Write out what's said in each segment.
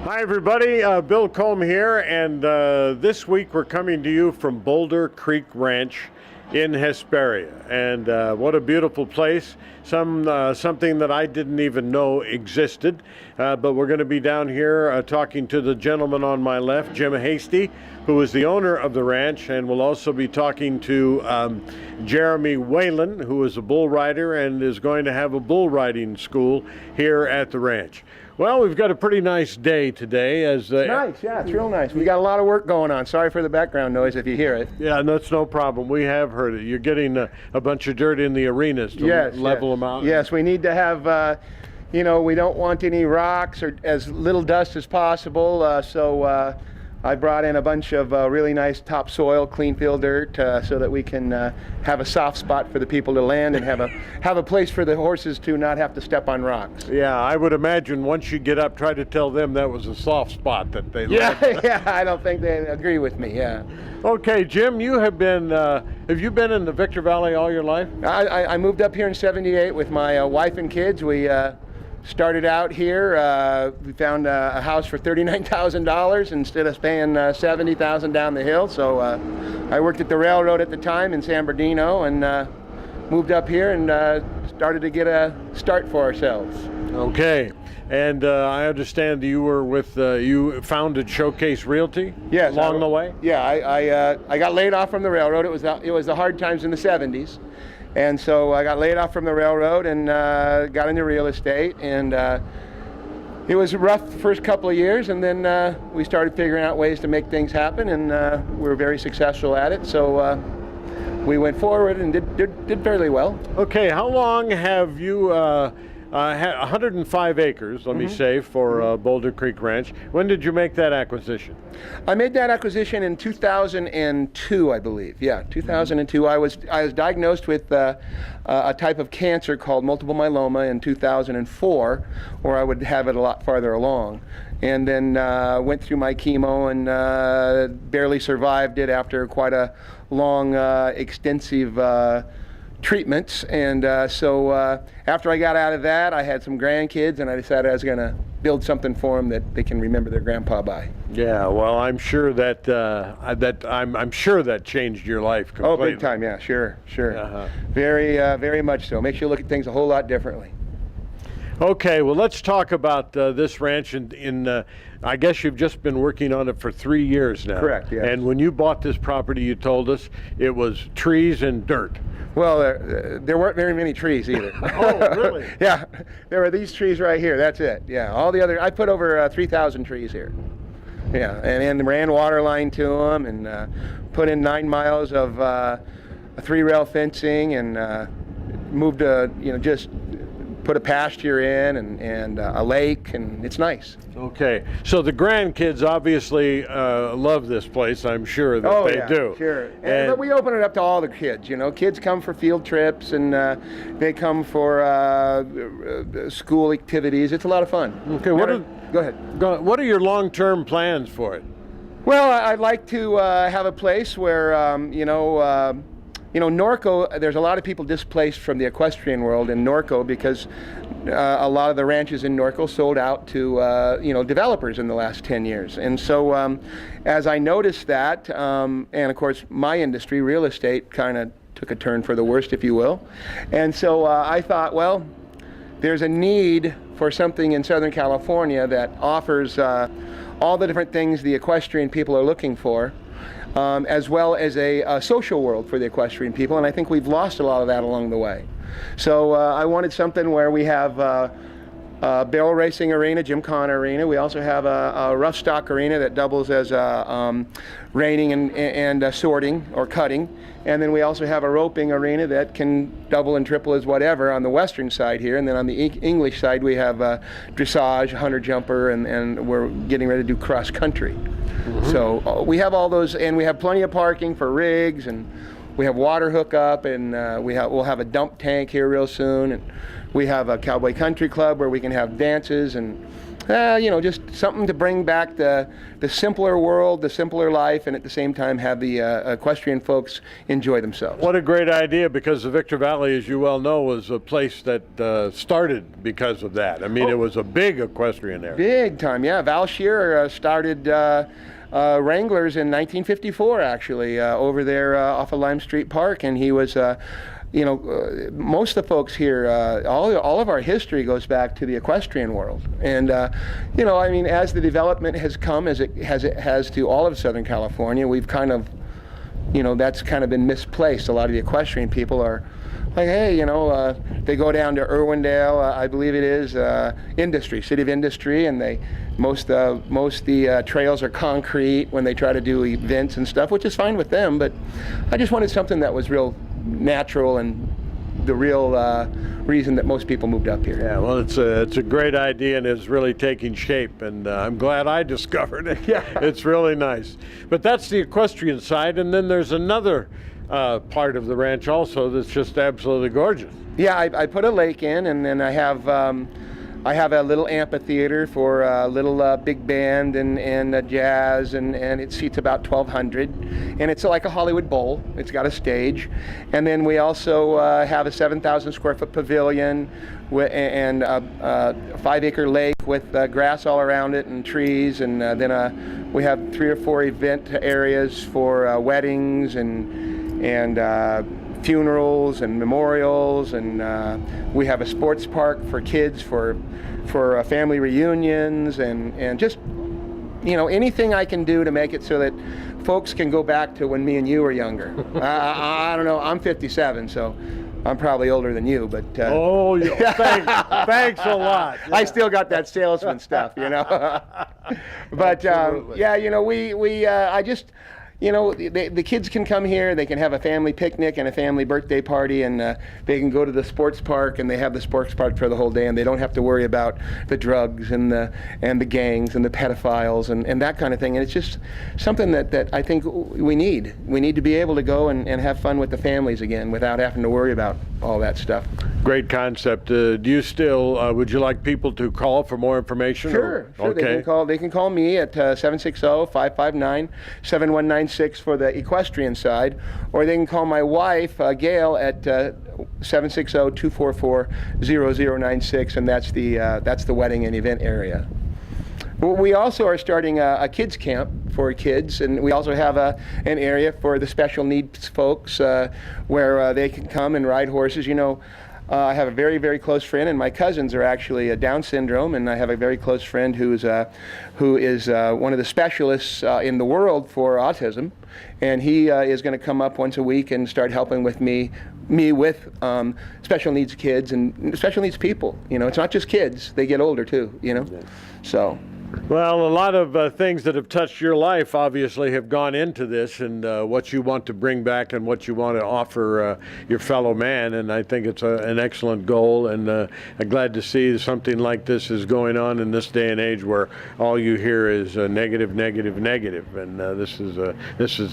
Hi everybody, Bill Combe here, and this week we're coming to you from Boulder Creek Ranch in Hesperia, and what a beautiful place. Something that I didn't even know existed, but we're going to be down here talking to the gentleman on my left, Jim Hasty, who is the owner of the ranch, and we'll also be talking to Jeremy Whelan, who is a bull rider and is going to have a bull riding school here at the ranch. Well, we've got a pretty nice day today. Nice, yeah, it's real nice. We got a lot of work going on. Sorry for the background noise if you hear it. Yeah, that's no problem. We have heard it. You're getting a bunch of dirt in the arenas to level them out. Yes, we need to have, we don't want any rocks or as little dust as possible. So I brought in a bunch of really nice topsoil, clean field dirt, so that we can have a soft spot for the people to land and have a place for the horses to not have to step on rocks. Yeah, I would imagine once you get up, try to tell them that was a soft spot that they landed. Yeah, I don't think they agree with me. Yeah. Okay, Jim, you have you been in the Victor Valley all your life? I moved up here in '78 with my wife and kids. We started out here. We found a house for $39,000 instead of paying $70,000 down the hill. So I worked at the railroad at the time in San Bernardino and moved up here and started to get a start for ourselves. Okay, and I understand you were with you founded Showcase Realty. Yes, along the way. Yeah, I got laid off from the railroad. It was the hard times in the '70s. And so I got laid off from the railroad and got into real estate, and it was rough the first couple of years, and then we started figuring out ways to make things happen, and we were very successful at it. So we went forward and did fairly well. Okay, how long have you had 105 acres, let me say, for Boulder Creek Ranch? When did you make that acquisition? I made that acquisition in 2002, I believe. Yeah, 2002. I was diagnosed with a type of cancer called multiple myeloma in 2004, or I would have it a lot farther along. And then went through my chemo and barely survived it after quite a long, extensive treatments. And so after I got out of that, I had some grandkids, and I decided I was going to build something for them that they can remember their grandpa by. Yeah, well, I'm sure that I'm sure that changed your life completely. Oh, big time, yeah, sure. Very much so. Makes you look at things a whole lot differently. Okay, well, let's talk about this ranch. I guess you've just been working on it for 3 years now. Correct, yes. And when you bought this property, you told us it was trees and dirt. Well, there weren't very many trees either. Oh, really? Yeah, there were these trees right here. That's it. Yeah, all the other. I put over 3,000 trees here. Yeah, and ran water line to them, and put in 9 miles of 3-rail fencing, and moved just put a pasture in and a lake, and it's nice. Okay, so the grandkids obviously love this place. I'm sure that they do. Sure. But we open it up to all the kids. Kids come for field trips, and they come for school activities. It's a lot of fun. Okay, go ahead. What are your long-term plans for it? Well, I'd like to have a place where Norco, there's a lot of people displaced from the equestrian world in Norco because a lot of the ranches in Norco sold out to developers in the last 10 years. And so as I noticed that, and of course my industry, real estate, kind of took a turn for the worst, if you will. And so I thought, well, there's a need for something in Southern California that offers all the different things the equestrian people are looking for. As well as a social world for the equestrian people, and I think we've lost a lot of that along the way. So I wanted something where we have a barrel racing arena, Gymkhana arena. We also have a rough stock arena that doubles as reining and sorting or cutting. And then we also have a roping arena that can double and triple as whatever on the western side here. And then on the English side, we have dressage, hunter jumper, and we're getting ready to do cross country. So we have all those, and we have plenty of parking for rigs, and we have water hookup, and we'll have a dump tank here real soon. And we have a cowboy country club where we can have dances, and Just something to bring back the simpler world, the simpler life, and at the same time have the equestrian folks enjoy themselves. What a great idea, because the Victor Valley, as you well know, was a place that started because of that. I mean, it was a big equestrian area. Big time, yeah. Val Shearer started Wranglers in 1954, actually, over there off of Lime Street Park, and he was most of the folks here, all of our history goes back to the equestrian world. And, as the development has come, as it has to all of Southern California, we've kind of, that's kind of been misplaced. A lot of the equestrian people are like, hey, they go down to Irwindale, I believe it is, city of industry, and most the trails are concrete when they try to do events and stuff, which is fine with them, but I just wanted something that was real natural and the real reason that most people moved up here. Yeah, well, it's a great idea, and it's really taking shape, and I'm glad I discovered it. Yeah. It's really nice. But that's the equestrian side, and then there's another part of the ranch also that's just absolutely gorgeous. Yeah, I put a lake in, and then I have a little amphitheater for a little big band and jazz, and it seats about 1,200. And it's like a Hollywood Bowl. It's got a stage. And then we also have a 7,000 square foot pavilion and a 5-acre lake with grass all around it and trees. And then we have 3 or 4 event areas for weddings and funerals and memorials, and we have a sports park for kids for family reunions, and just anything I can do to make it so that folks can go back to when me and you were younger. I don't know, I'm 57, so I'm probably older than you, but thanks a lot. Yeah. I still got that salesman stuff, But I just the kids can come here, they can have a family picnic and a family birthday party, and they can go to the sports park, and they have the sports park for the whole day, and they don't have to worry about the drugs and the gangs and the pedophiles and that kind of thing. And it's just something that I think we need. We need to be able to go and have fun with the families again without having to worry about all that stuff. Great concept. Do you still, would you like people to call for more information? Sure. Okay. They can call me at 760-559-7196 for the equestrian side, or they can call my wife, Gail, at 760-244-0096, and that's the wedding and event area. We also are starting a kids camp for kids, and we also have an area for the special needs folks where they can come and ride horses. I have a very, very close friend, and my cousins are actually Down syndrome, and I have a very close friend who is one of the specialists in the world for autism, and he is going to come up once a week and start helping with me with special needs kids and special needs people. It's not just kids; they get older too. So. Well, a lot of things that have touched your life obviously have gone into this, and what you want to bring back and what you want to offer your fellow man, and I think it's an excellent goal, and I'm glad to see something like this is going on in this day and age where all you hear is negative, negative, negative, and this is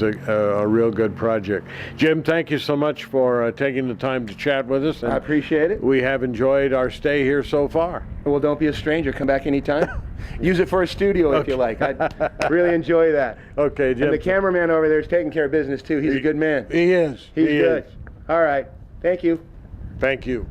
a real good project. Jim, thank you so much for taking the time to chat with us. I appreciate it. We have enjoyed our stay here so far. Well, don't be a stranger. Come back anytime. Use it for a studio if you like. I'd really enjoy that. Okay, Jim. And the cameraman over there is taking care of business too. He's a good man. He is. He's good. All right. Thank you. Thank you.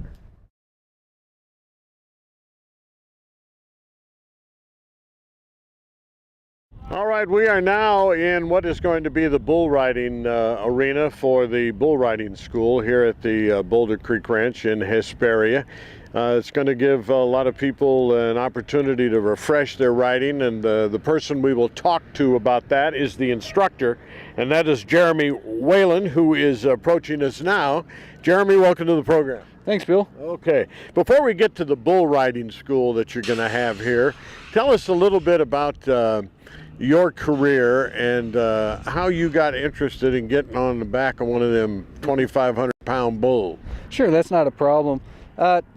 All right, we are now in what is going to be the bull riding arena for the bull riding school here at the Boulder Creek Ranch in Hesperia. It's going to give a lot of people an opportunity to refresh their riding, and the person we will talk to about that is the instructor, and that is Jeremy Whelan, who is approaching us now. Jeremy, welcome to the program. Thanks, Bill. Okay, before we get to the bull riding school that you're going to have here, tell us a little bit about your career and how you got interested in getting on the back of one of them 2,500-pound bulls. Sure, that's not a problem.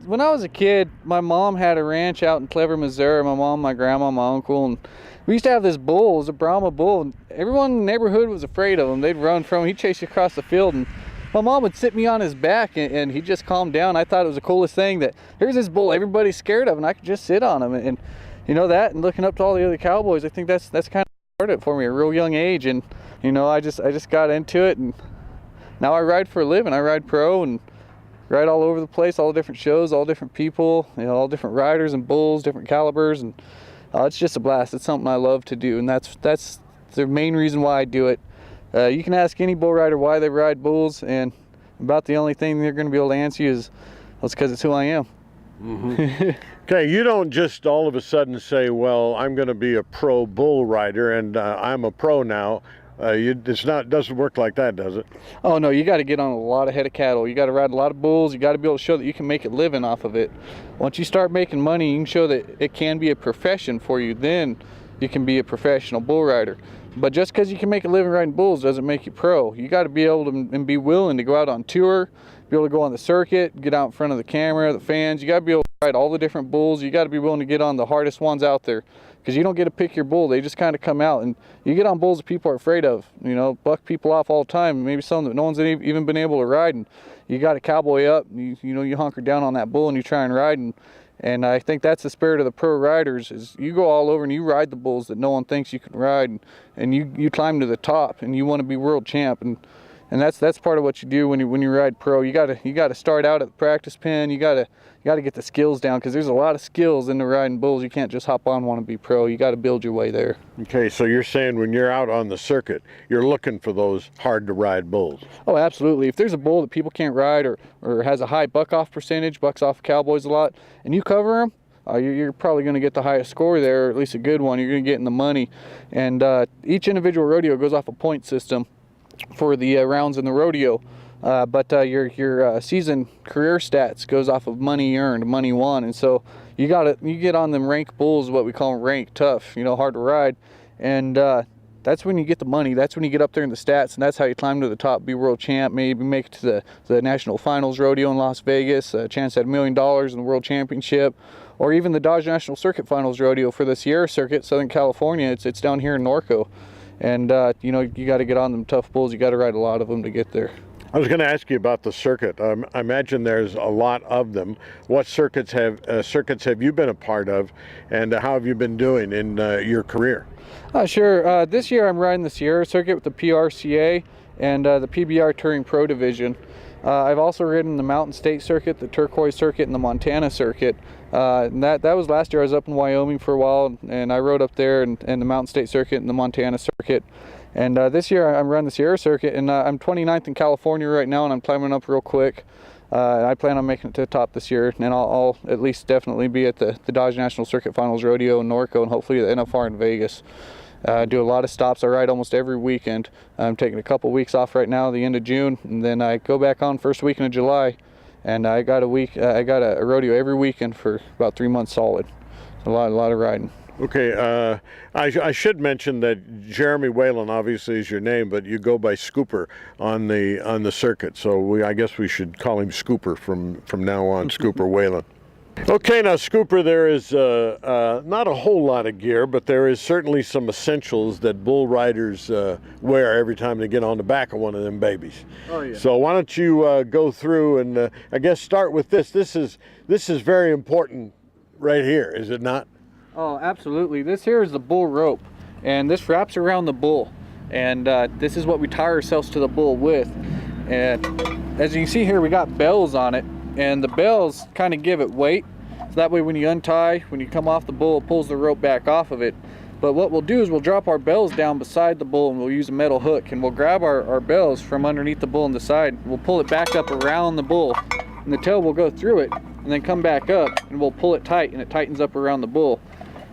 When I was a kid, my mom had a ranch out in Clever, Missouri. My mom, my grandma, my uncle, and we used to have this bull. It was a Brahma bull, and everyone in the neighborhood was afraid of him. They'd run from him. He'd chase you across the field, and my mom would sit me on his back, and he'd just calm down. I thought it was the coolest thing that here's this bull everybody's scared of, and I could just sit on him. And you know, that and looking up to all the other cowboys, I think that's kind of started it for me at a real young age. And you know, I just got into it, and now I ride for a living. I ride pro and ride all over the place, all different shows, all different people, you know, all different riders and bulls, different calibers, and it's just a blast. It's something I love to do, and that's the main reason why I do it. You can ask any bull rider why they ride bulls, and about the only thing they're going to be able to answer you is, well, it's because it's who I am. Mm-hmm. Okay, you don't just all of a sudden say, well, I'm going to be a pro bull rider and I'm a pro now. Doesn't work like that, does it? Oh no, you got to get on a lot of head of cattle. You got to ride a lot of bulls. You got to be able to show that you can make a living off of it. Once you start making money, you can show that it can be a profession for you. Then you can be a professional bull rider. But just because you can make a living riding bulls doesn't make you pro. You got to be able to and be willing to go out on tour, be able to go on the circuit, get out in front of the camera, the fans. You got to be able to ride all the different bulls. You got to be willing to get on the hardest ones out there, because you don't get to pick your bull. They just kind of come out, and you get on bulls that people are afraid of. You know, buck people off all the time. Maybe some that no one's even been able to ride, and you got a cowboy up. You know, you hunker down on that bull and you try and ride, and I think that's the spirit of the pro riders, is you go all over and you ride the bulls that no one thinks you can ride, and you climb to the top, and you want to be world champ, and that's part of what you do when you ride pro. You gotta start out at the practice pen. You gotta get the skills down, because there's a lot of skills into riding bulls. You can't just hop on want to be pro. You got to build your way there. Okay, so you're saying when you're out on the circuit, you're looking for those hard to ride bulls. Oh, absolutely. If there's a bull that people can't ride, or has a high buck off percentage, bucks off cowboys a lot, and you cover them, you're probably going to get the highest score there, or at least a good one. You're going to get in the money. And each individual rodeo goes off a point system for the rounds in the rodeo. But your season career stats goes off of money earned, money won, and so you get on them rank bulls, what we call them, rank tough, you know, hard to ride, and that's when you get the money. That's when you get up there in the stats, and that's how you climb to the top, be world champ, maybe make it to the national finals rodeo in Las Vegas, a chance at $1 million in the world championship, or even the Dodge National Circuit Finals rodeo for the Sierra Circuit, Southern California. It's down here in Norco, and you know, you got to get on them tough bulls. You got to ride a lot of them to get there. I was going to ask you about the circuit. I imagine there's a lot of them. What circuits have you been a part of, and how have you been doing in your career? Sure. This year I'm riding the Sierra Circuit with the PRCA and the PBR Touring Pro Division. I've also ridden the Mountain State Circuit, the Turquoise Circuit, and the Montana Circuit. And that was last year. I was up in Wyoming for a while, and I rode up there and the Mountain State Circuit and the Montana Circuit. And this year I'm running the Sierra Circuit, and I'm 29th in California right now, and I'm climbing up real quick. I plan on making it to the top this year, and I'll at least definitely be at the Dodge National Circuit Finals Rodeo in Norco, and hopefully the NFR in Vegas. Do a lot of stops. I ride almost every weekend. I'm taking a couple weeks off right now, the end of June, and then I go back on first weekend of July. And I got a rodeo every weekend for about 3 months solid. A lot of riding. Okay, I should mention that Jeremy Whelan obviously is your name, but you go by Scooper on the circuit. So I guess we should call him Scooper from now on. Scooper Whelan. Okay, now Scooper, there is not a whole lot of gear, but there is certainly some essentials that bull riders wear every time they get on the back of one of them babies. Oh yeah. So why don't you go through and I guess start with this. This is very important right here, is it not? Oh, absolutely. This here is the bull rope, and this wraps around the bull, and this is what we tie ourselves to the bull with. And as you can see here, we got bells on it, and the bells kind of give it weight, so that way when you untie, when you come off the bull, it pulls the rope back off of it. But what we'll do is we'll drop our bells down beside the bull, and we'll use a metal hook, and we'll grab our bells from underneath the bull on the side. We'll pull it back up around the bull, and the tail will go through it and then come back up, and we'll pull it tight, and it tightens up around the bull.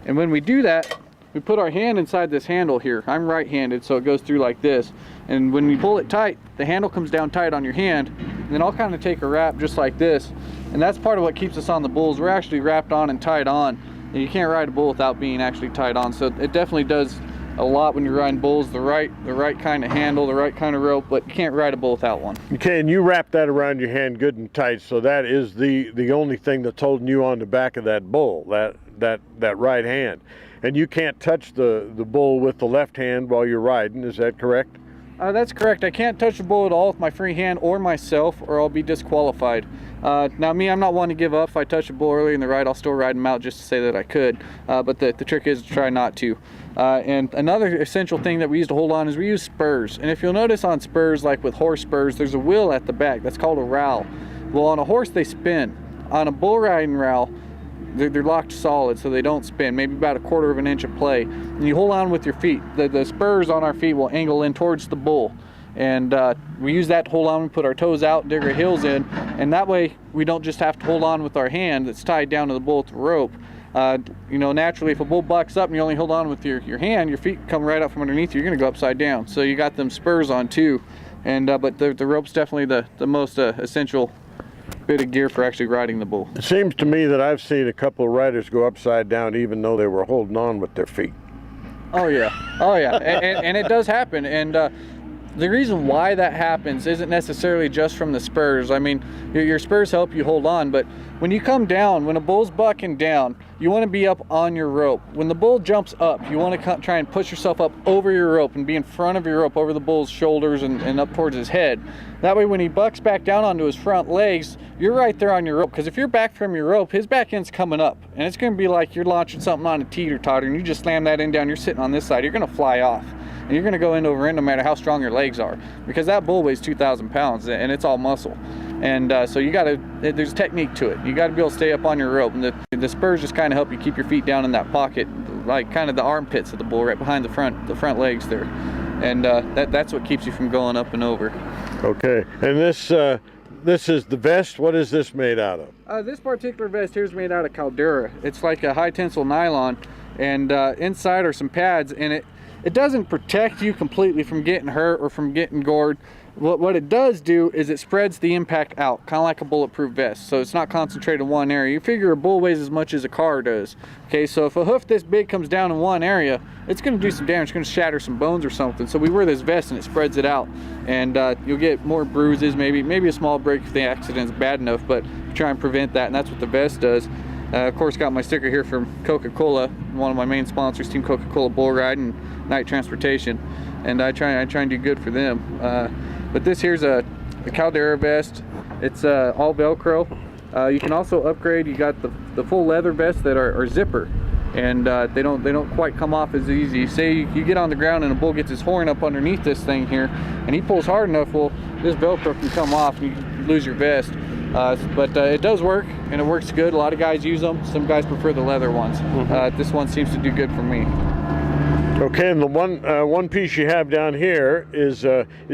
And when we do that, we put our hand inside this handle here. I'm right-handed, so it goes through like this. And when we pull it tight, the handle comes down tight on your hand, and then I'll kind of take a wrap just like this. And that's part of what keeps us on the bulls. We're actually wrapped on and tied on, and you can't ride a bull without being actually tied on. So it definitely does a lot when you're riding bulls, the right kind of handle, the right kind of rope, but you can't ride a bull without one. Okay, and you wrap that around your hand good and tight, so that is the only thing that's holding you on the back of that bull, that right hand. And you can't touch the bull with the left hand while you're riding, is that correct? That's correct. I can't touch the bull at all with my free hand or myself, or I'll be disqualified. Now me, I'm not one to give up. If I touch a bull early in the ride, I'll still ride him out just to say that I could. But the trick is to try not to. And another essential thing that we use to hold on is we use spurs. And if you'll notice on spurs, like with horse spurs, there's a wheel at the back. That's called a rowel. Well, on a horse, they spin. On a bull riding rowel, they're locked solid, so they don't spin, maybe about 1/4 of an inch of play. And you hold on with your feet. The spurs on our feet will angle in towards the bull. And we use that to hold on. We put our toes out, dig our heels in, and that way we don't just have to hold on with our hand that's tied down to the bull with the rope. You know, naturally, if a bull bucks up and you only hold on with your hand, your feet come right up from underneath you, you're going to go upside down. So you got them spurs on too. And but the rope's definitely the most essential bit of gear for actually riding the bull. It seems to me that I've seen a couple of riders go upside down even though they were holding on with their feet. Oh yeah, oh yeah, and it does happen. And the reason why that happens isn't necessarily just from the spurs. I mean, your spurs help you hold on, but when you come down, when a bull's bucking down, you want to be up on your rope. When the bull jumps up, you want to try and push yourself up over your rope and be in front of your rope, over the bull's shoulders and up towards his head. That way when he bucks back down onto his front legs, you're right there on your rope. Because if you're back from your rope, his back end's coming up. And it's going to be like you're launching something on a teeter-totter and you just slam that end down, you're sitting on this side, you're going to fly off. And you're going to go end over end no matter how strong your legs are. Because that bull weighs 2,000 pounds and it's all muscle. And so you got to, there's a technique to it. You got to be able to stay up on your rope. And the spurs just kind of help you keep your feet down in that pocket, like kind of the armpits of the bull, right behind the front legs there. And that's what keeps you from going up and over. Okay, and this is the vest. What is this made out of? This particular vest here is made out of caldera. It's like a high tensile nylon, and inside are some pads, and it doesn't protect you completely from getting hurt or from getting gored. What it does do is it spreads the impact out, kind of like a bulletproof vest, so it's not concentrated in one area. You figure a bull weighs as much as a car does. Okay, so if a hoof this big comes down in one area, it's going to do some damage. It's going to shatter some bones or something. So we wear this vest and it spreads it out, and you'll get more bruises, maybe a small break if the accident's bad enough, but try and prevent that, and that's what the vest does. Of course, got my sticker here from Coca-Cola, one of my main sponsors, Team Coca-Cola Bull Ride and Night Transportation, and I try and do good for them. But this here's a caldera vest. It's all Velcro. You can also upgrade. You got the full leather vests that are zipper, and they don't quite come off as easy. Say you get on the ground and a bull gets his horn up underneath this thing here, and he pulls hard enough. Well, this Velcro can come off, and you can lose your vest. But it does work, and it works good. A lot of guys use them. Some guys prefer the leather ones. This one seems to do good for me. Okay, and the one piece you have down here is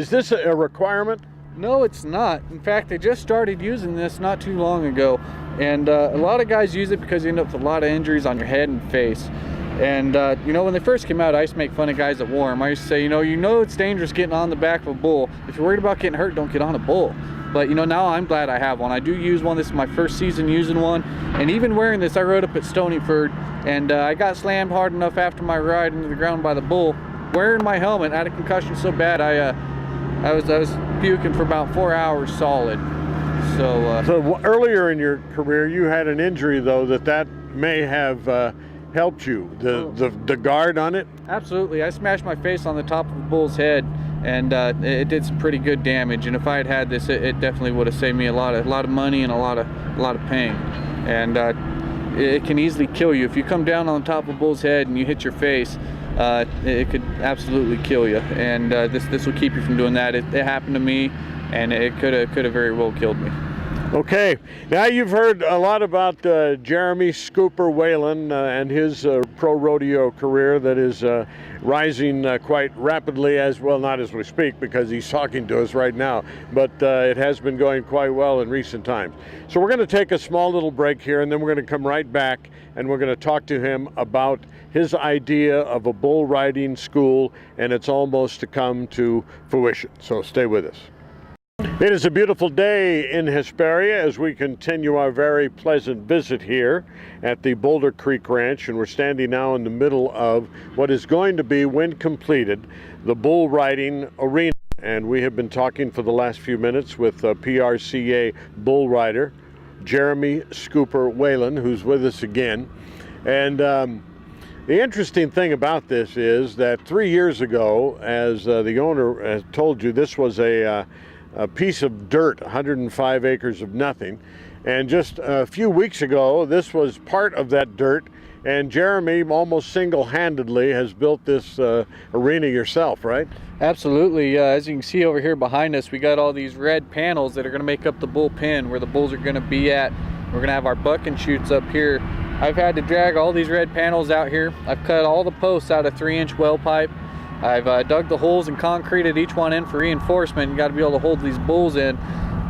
this a requirement? No, it's not. In fact, they just started using this not too long ago, and a lot of guys use it because you end up with a lot of injuries on your head and face. And you know, when they first came out, I used to make fun of guys that wore them. I used to say, you know it's dangerous getting on the back of a bull. If you're worried about getting hurt, don't get on a bull. But you know, now I'm glad I have one. I do use one. This is my first season using one, and even wearing this, I rode up at Stonyford, and I got slammed hard enough after my ride into the ground by the bull. Wearing my helmet, I had a concussion so bad I was puking for about 4 hours solid. So earlier in your career, you had an injury though that may have helped you. The guard on it. Absolutely, I smashed my face on the top of the bull's head, and it did some pretty good damage. And if I had had this, it definitely would have saved me a lot of money and a lot of pain. And it can easily kill you if you come down on the top of a bull's head and you hit your face. It could absolutely kill you, and this will keep you from doing that. It happened to me, and it could have very well killed me. Okay, now you've heard a lot about Jeremy Scooper Whelan and his pro rodeo career that is rising quite rapidly, as well, not as we speak because he's talking to us right now, but it has been going quite well in recent times. So we're going to take a small little break here, and then we're going to come right back and we're going to talk to him about his idea of a bull riding school, and it's almost to come to fruition. So stay with us. It is a beautiful day in Hesperia as we continue our very pleasant visit here at the Boulder Creek Ranch, and we're standing now in the middle of what is going to be, when completed, the bull riding arena. And we have been talking for the last few minutes with PRCA bull rider Jeremy Scooper Whelan, who's with us again. And The interesting thing about this is that 3 years ago, as the owner has told you, this was a piece of dirt, 105 acres of nothing. And just a few weeks ago, this was part of that dirt. And Jeremy, almost single-handedly, has built this arena yourself, right? Absolutely. As you can see over here behind us, we got all these red panels that are going to make up the bull pen where the bulls are going to be at. We're going to have our bucking chutes up here. I've had to drag all these red panels out here. I've cut all the posts out of 3-inch well pipe. I've dug the holes and concreted each one in for reinforcement. You got to be able to hold these bulls in,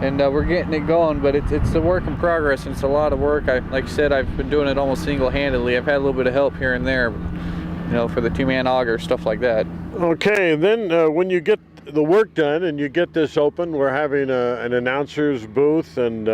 and we're getting it going. But it's a work in progress, and it's a lot of work. Like I said, I've been doing it almost single-handedly. I've had a little bit of help here and there, you know, for the two-man auger, stuff like that. Okay, and then when you get the work done and you get this open, we're having an announcer's booth and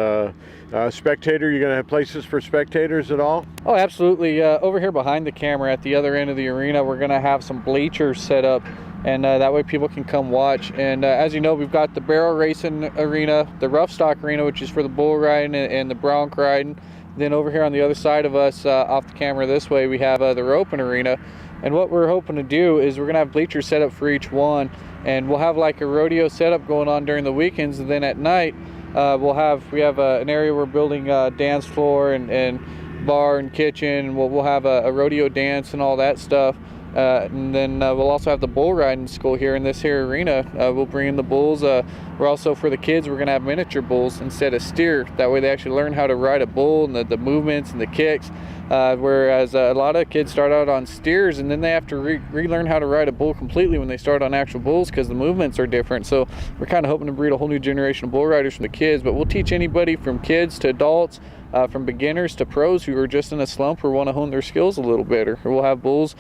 spectator. You're going to have places for spectators at all? Oh, absolutely. Over here behind the camera at the other end of the arena, we're going to have some bleachers set up, and that way people can come watch. And as you know, we've got the barrel racing arena, the rough stock arena, which is for the bull riding and the bronc riding. Then over here on the other side of us, off the camera this way, we have the roping arena. And what we're hoping to do is we're going to have bleachers set up for each one, and we'll have like a rodeo setup going on during the weekends, and then at night we have an area we're building a dance floor and bar and kitchen, and we'll have a rodeo dance and all that stuff. And then we'll also have the bull riding school here in this here arena. We'll bring in the bulls. We're also, for the kids, we're going to have miniature bulls instead of steer. That way they actually learn how to ride a bull and the movements and the kicks. Whereas a lot of kids start out on steers, and then they have to relearn how to ride a bull completely when they start on actual bulls because the movements are different. So we're kind of hoping to breed a whole new generation of bull riders from the kids. But we'll teach anybody from kids to adults, from beginners to pros who are just in a slump or want to hone their skills a little bit. Or we'll have bulls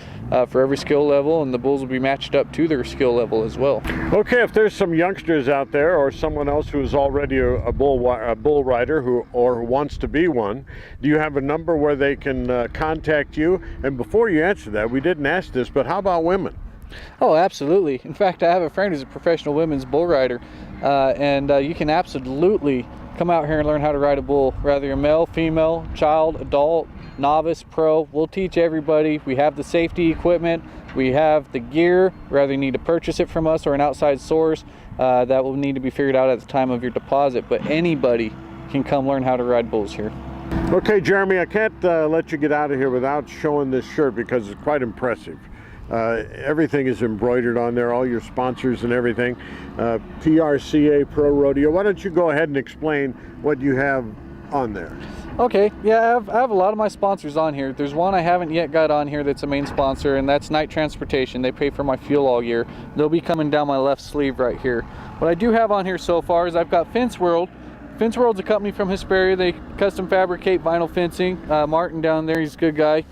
for every skill level, and the bulls will be matched up to their skill level as well. Okay, if there's some youngsters out there or someone else who is already a bull rider who wants to be one, do you have a number where they can contact you? And before you answer that, we didn't ask this, but how about women? Oh, absolutely. In fact, I have a friend who's a professional women's bull rider, and you can absolutely come out here and learn how to ride a bull, whether you're male, female, child, adult, novice, pro. We'll teach everybody. We have the safety equipment, we have the gear, whether you need to purchase it from us or an outside source. That will need to be figured out at the time of your deposit, but anybody can come learn how to ride bulls here. Okay, Jeremy, I can't let you get out of here without showing this shirt because it's quite impressive. Everything is embroidered on there, all your sponsors and everything. PRCA Pro Rodeo. Why don't you go ahead and explain what you have on there? Okay, yeah, I have a lot of my sponsors on here. There's one I haven't yet got on here that's a main sponsor, and that's Night Transportation. They pay for my fuel all year. They'll be coming down my left sleeve right here. What I do have on here so far is I've got Fence World. Fence World's a company from Hesperia. They custom fabricate vinyl fencing. Martin down there, he's a good guy.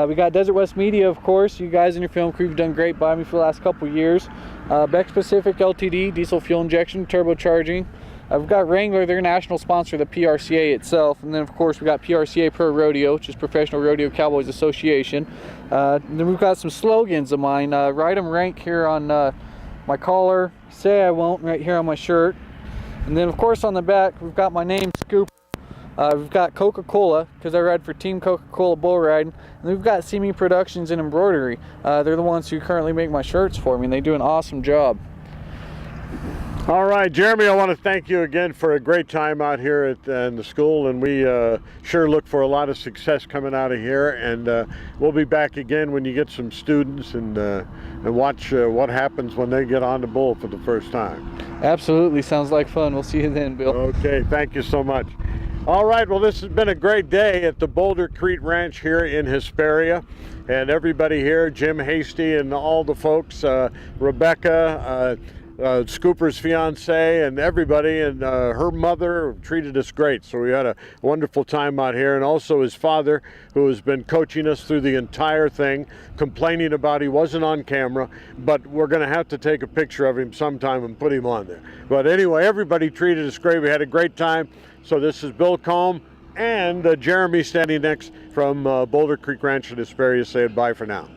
We got Desert West Media, of course. You guys in your film crew have done great by me for the last couple years. Beck Pacific Ltd, diesel fuel injection, turbocharging. We've got Wrangler, they're a national sponsor of the PRCA itself. And then, of course, we got PRCA Pro Rodeo, which is Professional Rodeo Cowboys Association. Then we've got some slogans of mine. Ride 'em rank here on my collar. Say I won't right here on my shirt. And then, of course, on the back, we've got my name, Scoop. We've got Coca-Cola, because I ride for Team Coca-Cola Bull Riding. And we've got See Me Productions and Embroidery. They're the ones who currently make my shirts for me, and they do an awesome job. All right, Jeremy, I want to thank you again for a great time out here in the school, and we sure look for a lot of success coming out of here. And we'll be back again when you get some students and watch what happens when they get on the bull for the first time. Absolutely, sounds like fun. We'll see you then, Bill. Okay, thank you so much. All right, well, this has been a great day at the Boulder Creek Ranch here in Hesperia. And everybody here, Jim Hasty and all the folks, Rebecca, Scooper's fiance, and everybody, and her mother treated us great. So we had a wonderful time out here. And also his father, who has been coaching us through the entire thing, complaining about he wasn't on camera, but we're going to have to take a picture of him sometime and put him on there. But anyway, everybody treated us great. We had a great time. So this is Bill Combe and Jeremy standing next from Boulder Creek Ranch in Hesperia saying bye for now.